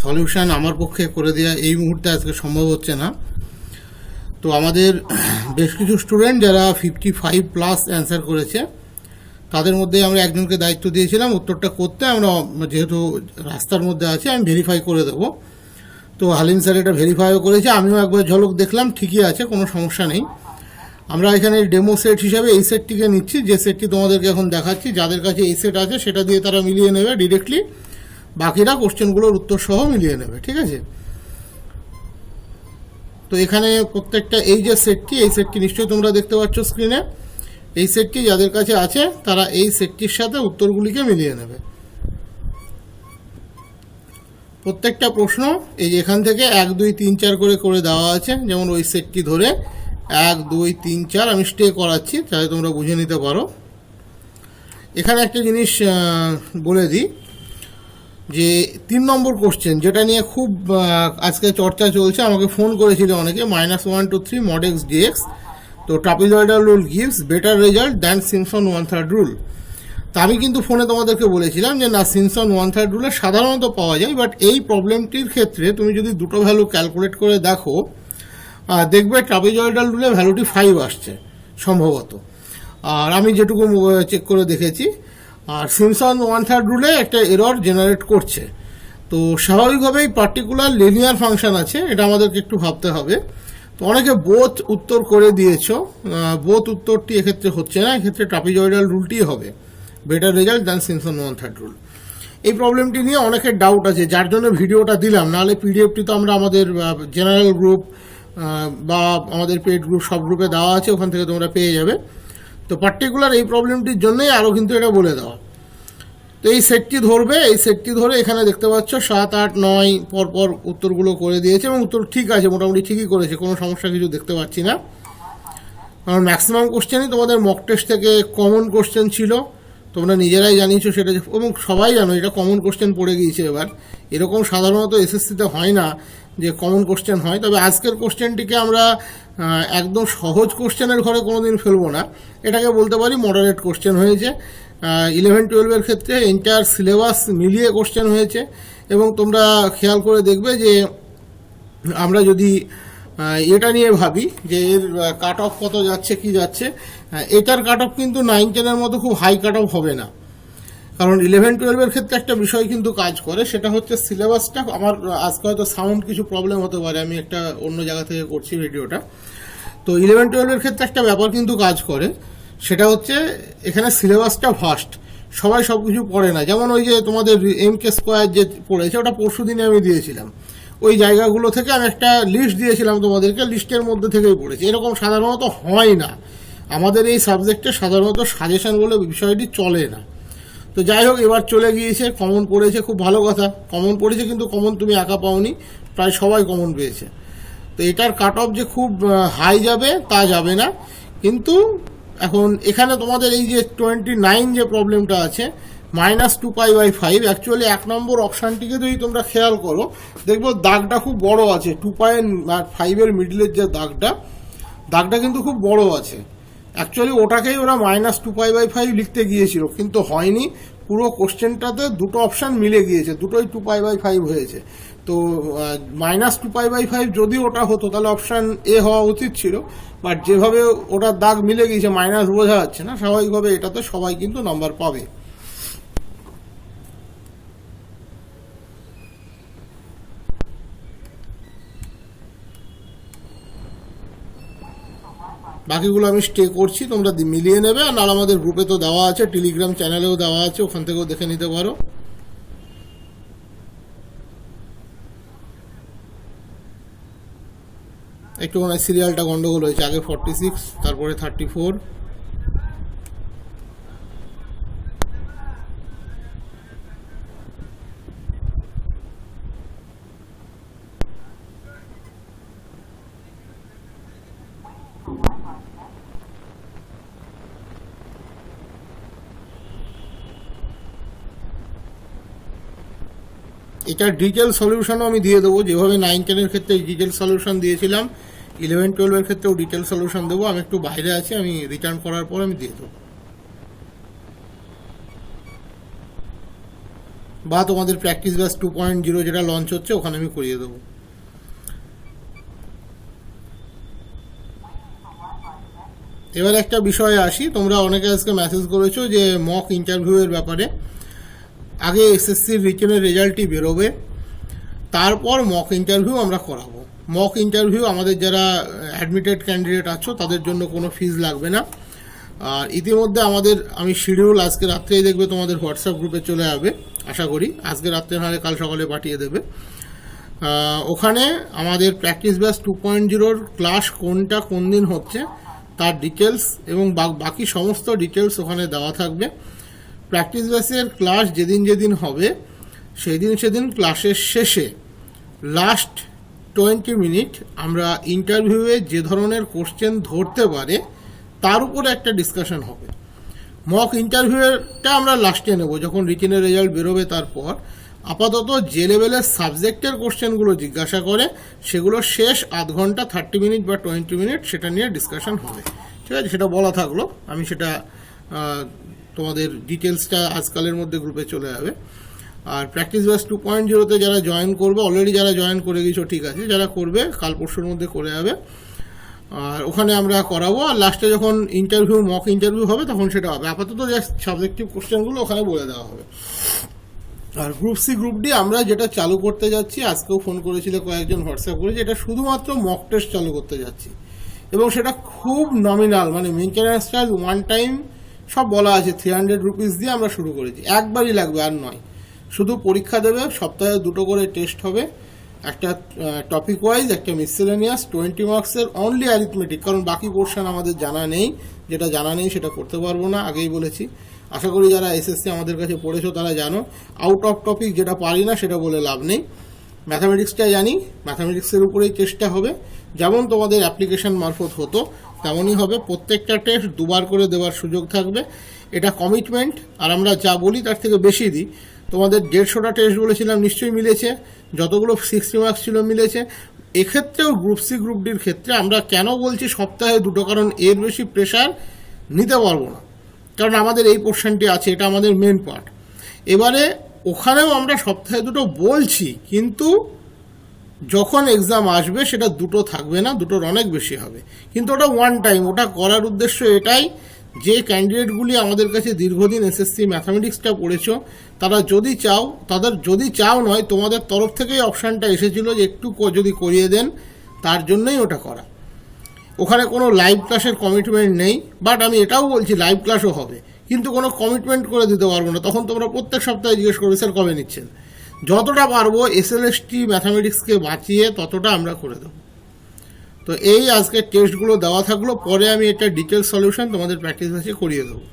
Solution আমার পক্ষে করে দেওয়া এই মুহূর্তে আজকে সম্ভব হচ্ছে না। তো আমাদের বেশ কিছু স্টুডেন্ট যারা 55+ অ্যান্সার করেছে তাদের মধ্যে আমরা একজনকে দায়িত্ব দিয়েছিলাম উত্তরটা করতে। আমরা যেহেতু রাস্তার মধ্যে আছে আমি ভেরিফাই করে দেবো। তো হালিম স্যার এটা ভেরিফাইও করেছে, আমিও একবার ঝলক দেখলাম, ঠিকই আছে, কোনো সমস্যা নেই। আমরা এখানে ডেমো সেট হিসাবে এই সেটটিকে নিচ্ছি, যে সেটটি তোমাদেরকে এখন দেখাচ্ছি। যাদের কাছে এই সেট আছে সেটা দিয়ে তারা মিলিয়ে নেবে ডিরেক্টলি, বাকিরা কোশ্চেনগুলোর উত্তর সহ মিলিয়ে নেবে, ঠিক আছে। তো এখানে প্রত্যেকটা এই যে সেটটি, এই সেটটি নিশ্চয়ই তোমরা দেখতে পাচ্ছ স্ক্রিনে। এই সেটটি যাদের কাছে আছে তারা এই সেটটির সাথে উত্তরগুলিকে মিলিয়ে নেবে। প্রত্যেকটা প্রশ্ন এই যে এখান থেকে 1 2 3 4 করে দেওয়া আছে। যেমন ওই সেটটি ধরে 1 2 3 4 আমি স্টে করাচ্ছি তাহলে তোমরা বুঝে নিতে পারো। এখানে একটা জিনিস বলে দিই যে 3 নম্বর কোশ্চেন যেটা নিয়ে খুব আজকে চর্চা চলছে, আমাকে ফোন করেছিল অনেকে, -1 to 3 mod x dx, তো trapezoidal rule gives better result than Simpson 1/3 rule. তা আমি কিন্তু ফোনে তোমাদেরকে বলেছিলাম যে না, সিম্পসন 1/3 রুলে সাধারণত পাওয়া যায়, বাট এই প্রবলেমটির ক্ষেত্রে তুমি যদি দুটো ভ্যালু ক্যালকুলেট করে দেখো দেখবে ট্রাপিজয়েডাল রুলে ভ্যালুটি 5 আসছে সম্ভবত, আর আমি যেটুকু চেক করে দেখেছি। আর সিম্পসন 1/3 রুলে একটা এরর জেনারেট করছে। তো স্বাভাবিকভাবেই পার্টিকুলার লিনিয়ার ফাংশন আছে, এটা আমাদেরকে একটু ভাবতে হবে। তো অনেকে বোথ উত্তর করে দিয়েছো, বোথ উত্তরটি এক্ষেত্রে হচ্ছে না, এক্ষেত্রে ট্রাপিজয়েডাল রুলটি হবে, better result than Simpson 1/3 rule. এই প্রবলেমটি নিয়ে অনেকের ডাউট আছে, যার জন্য ভিডিওটা দিলাম, নাহলে পিডিএফটি তো আমরা আমাদের জেনারেল গ্রুপ বা আমাদের পেড গ্রুপ সব গ্রুপে দেওয়া আছে, ওখান থেকে তোমরা পেয়ে যাবে। তো পার্টিকুলার এই প্রবলেমটির জন্যই আরও কিন্তু এটা বলে দেওয়া। তো এই সেটটি ধরবে, এই সেটটি ধরে এখানে দেখতে পাচ্ছ 7 8 9 পরপর উত্তরগুলো করে দিয়েছে, এবং উত্তর ঠিক আছে, মোটামুটি ঠিকই করেছে, কোনো সমস্যা কিছু দেখতে পাচ্ছি না। কারণ ম্যাক্সিমাম কোশ্চেনই তোমাদের মক টেস্ট থেকে কমন কোশ্চেন ছিল, তোমরা নিজেরাই জানিয়েছো সেটা, এবং সবাই জানো এটা কমন কোশ্চেন পড়ে গিয়েছে। এবার এরকম সাধারণত এসএসসিতে হয় না যে কমন কোশ্চেন হয়, তবে আজকের কোশ্চেনটিকে আমরা একদম সহজ কোশ্চেনের ঘরে কোনোদিন ফেলবো না, এটাকে বলতে পারি মডারেট কোশ্চেন হয়েছে। 11-12 ক্ষেত্রে এন্টায়ার সিলেবাস মিলিয়ে কোশ্চেন হয়েছে, এবং তোমরা খেয়াল করে দেখবে যে আমরা যদি এটা নিয়ে ভাবি যে এর কাট অফ কত যাচ্ছে কি যাচ্ছে, এটার কাট অফ কিন্তু 9-10-এর মতো খুব হাই কাট অফ হবে না। কারণ 11-12 ক্ষেত্রে একটা বিষয় কিন্তু কাজ করে, সেটা হচ্ছে সিলেবাসটা। আমার আজকে হয়তো সাউন্ড কিছু প্রবলেম হতে পারে, আমি একটা অন্য জায়গা থেকে করছি ভিডিওটা। তো 11-12 ক্ষেত্রে একটা ব্যাপার কিন্তু কাজ করে, সেটা হচ্ছে এখানে সিলেবাসটা ভাস্ট, সবাই সব কিছু পড়ে না। যেমন ওই যে তোমাদের MK² যে পড়েছে, ওটা পরশু দিনে আমি দিয়েছিলাম, ওই জায়গাগুলো থেকে আমি একটা লিস্ট দিয়েছিলাম তোমাদেরকে, লিস্টের মধ্যে থেকেই পড়েছি। এরকম সাধারণত হয় না, আমাদের এই সাবজেক্টে সাধারণত সাজেশন বলে বিষয়টি চলে না। তো যাই হোক, এবার চলে গিয়েছে, কমন পড়েছে, খুব ভালো কথা, কমন পড়েছে, কিন্তু কমন তুমি একা পাওনি, প্রায় সবাই কমন পেয়েছে। তো এটার কাট অফ যে খুব হাই যাবে তা যাবে না। কিন্তু এখন এখানে তোমাদের এই যে 29 যে প্রবলেমটা আছে, -2π/5, অ্যাকচুয়ালি 1 নম্বর অপশানটিকে যদি তোমরা খেয়াল করো দেখবো দাগটা খুব বড় আছে, 2π/5 মিডলের যে দাগটা কিন্তু খুব বড় আছে। অ্যাকচুয়ালি ওটাকেই ওরা -2π/5 লিখতে গিয়েছিল, কিন্তু হয়নি, পুরো কোশ্চেনটাতে দুটো অপশান মিলে গিয়েছে, দুটোই 2π/5 হয়েছে। তো -2π/5 যদি ওটা হতো তাহলে অপশান এ হওয়া উচিত ছিল, বাট যেভাবে ওটার দাগ মিলে গিয়েছে মাইনাস বোঝা যাচ্ছে না, স্বাভাবিকভাবে এটাতে সবাই কিন্তু নাম্বার পাবে। বাকিগুলো আমি স্টে করছি, তোমরা মিলিয়ে নেবে। আর নাহলে আমাদের গ্রুপে তো দেওয়া আছে, টেলিগ্রাম চ্যানেলেও দেওয়া আছে, ওখান থেকেও দেখে নিতে পারো। একটু মানে সিরিয়ালটা গন্ডগোল হয়েছে, আগে 46, তারপরে 34। এটার ডিটেল সলিউশনও আমি দিয়ে দেবো, যেভাবে 9-10-এর ক্ষেত্রে ডিটেল সলিউশন দিয়েছিলাম, 11-12-এর ক্ষেত্রেও ডিটেল সলিউশন দেবো। আমি একটু বাইরে আছি, আমি রিটার্ন করার পর আমি দিয়ে দেবো। বা তোমাদের প্র্যাকটিস ব্যাচ 2.0 যেটা লঞ্চ হচ্ছে ওখানে আমি করিয়ে দেবো। এবার একটা বিষয়ে আসি, তোমরা অনেকে আজকে মেসেজ করেছো যে মক ইন্টারভিউয়ের ব্যাপারে। আগে এসএসসির রিটেনের রেজাল্টই বেরোবে, তারপর মক ইন্টারভিউ আমরা করাবো। মক ইন্টারভিউ আমাদের যারা অ্যাডমিটেড ক্যান্ডিডেট আছো তাদের জন্য কোনো ফিজ লাগবে না। আর ইতিমধ্যে আমি শিডিউল আজকে রাত্রেই দেখবে তোমাদের হোয়াটসঅ্যাপ গ্রুপে চলে যাবে, আশা করি আজকে রাত্রে নাহলে কাল সকালে পাঠিয়ে দেবে। ওখানে আমাদের প্র্যাকটিস ব্যাচ 2.0 ক্লাস কোনটা কোন দিন হচ্ছে তার ডিটেলস এবং বাকি সমস্ত ডিটেলস ওখানে দেওয়া থাকবে। প্র্যাকটিস ব্যাচের ক্লাস যেদিন যেদিন হবে সেদিন ক্লাসের শেষে লাস্ট 20 মিনিট আমরা ইন্টারভিউয়ে যে ধরনের কোশ্চেন ধরতে পারে তার উপরে একটা ডিসকাশন হবে। মক ইন্টারভিউটা আমরা লাস্টে নেব যখন রিটেনের রেজাল্ট বেরোবে। তারপর আপাতত যে লেভেলের সাবজেক্টের কোশ্চেনগুলো জিজ্ঞাসা করে সেগুলো শেষ আধ ঘন্টা 30 মিনিট বা 20 মিনিট সেটা নিয়ে ডিসকাশন হবে। ঠিক আছে, সেটা বলা থাকলো। আমি সেটা তোমাদের ডিটেলসটা আজকালের মধ্যে গ্রুপে চলে যাবে। আর প্র্যাকটিস ব্যাচ 2.0-তে যারা জয়েন করবে, অলরেডি যারা জয়েন করে গেছো ঠিক আছে, যারা করবে কাল পরশুর মধ্যে করে যাবে। আর ওখানে আমরা করাবো, আর লাস্টে যখন মক ইন্টারভিউ হবে তখন সেটা হবে। আপাতত যে সাবজেক্টিভ কোশ্চেনগুলো ওখানে বলে দেওয়া হবে। আর গ্রুপ সি গ্রুপ ডি আমরা যেটা চালু করতে যাচ্ছি, আজকেও ফোন করেছিল কয়েকজন হোয়াটসঅ্যাপ করে, যে এটা শুধুমাত্র মক টেস্ট চালু করতে যাচ্ছি এবং সেটা খুব নমিনাল, মানে মেনটেন্যান্স চার্জ ওয়ান টাইম সব বলা আছে 300 রুপিস দিয়ে আমরা শুরু করেছি। একবারই লাগবে, আর নয়। শুধু পরীক্ষা দেবে, সপ্তাহে 2টো করে টেস্ট হবে, একটা টপিক ওয়াইজ, একটা মিসসেলেনিয়াস, 20 মার্কসের অনলি অ্যারিথমেটিক, কারণ বাকি পোর্শন আমাদের জানা নেই। যেটা জানা নেই সেটা করতে পারবো না, আগেই বলেছি। আশা করি যারা এসএসসি আমাদের কাছে পড়েছো তারা জানো। আউট অফ টপিক যেটা পারি না সেটা বলে লাভ নেই। ম্যাথামেটিক্সটা জানি, ম্যাথামেটিক্সের উপরেই টেস্টটা হবে। যেমন তোমাদের অ্যাপ্লিকেশন মারফত হতো তেমনই হবে। প্রত্যেকটা টেস্ট 2বার করে দেওয়ার সুযোগ থাকবে। এটা কমিটমেন্ট, আর আমরা যা বলি তার থেকে বেশি দিই। তোমাদের 150টা টেস্ট বলেছিলাম, নিশ্চয়ই মিলেছে। যতগুলো 60 মার্কস ছিল মিলেছে। এক্ষেত্রেও গ্রুপ সি গ্রুপ ডির ক্ষেত্রে আমরা কেন বলছি সপ্তাহে 2টো, কারণ এর বেশি প্রেশার নিতে পারবো না, কারণ আমাদের এই পোর্শনটি আছে, এটা আমাদের মেন পার্ট। এবারে ওখানেও আমরা সপ্তাহে 2টো বলছি, কিন্তু যখন এক্সাম আসবে সেটা 2টো থাকবে না, 2টোর অনেক বেশি হবে। কিন্তু ওটা ওয়ান টাইম। ওটা করার উদ্দেশ্য এটাই যে ক্যান্ডিডেটগুলি আমাদের কাছে দীর্ঘদিন এসএসসি ম্যাথামেটিক্সটা পড়েছো, তাদের যদি চাও নয়, তোমাদের তরফ থেকেই অপশানটা এসেছিল যে একটু যদি করিয়ে দেন, তার জন্যই ওটা করা। ওখানে কোনো লাইভ ক্লাসের কমিটমেন্ট নেই, বাট আমি এটাও বলছি লাইভ ক্লাসও হবে, কিন্তু কোনো কমিটমেন্ট করে দিতে পারবো না। তখন তোমরা প্রত্যেক সপ্তাহে জিজ্ঞেস করবে স্যার কবে নিচ্ছেন। যতটা পারবো এসএলএসটি ম্যাথামেটিক্সকে বাঁচিয়ে ততটা আমরা করে দেবো। তো এই আজকের টেস্টগুলো দেওয়া থাকলো, পরে আমি একটা ডিটেলস সলিউশন তোমাদের প্র্যাকটিস ব্যাচে করিয়ে দেবো।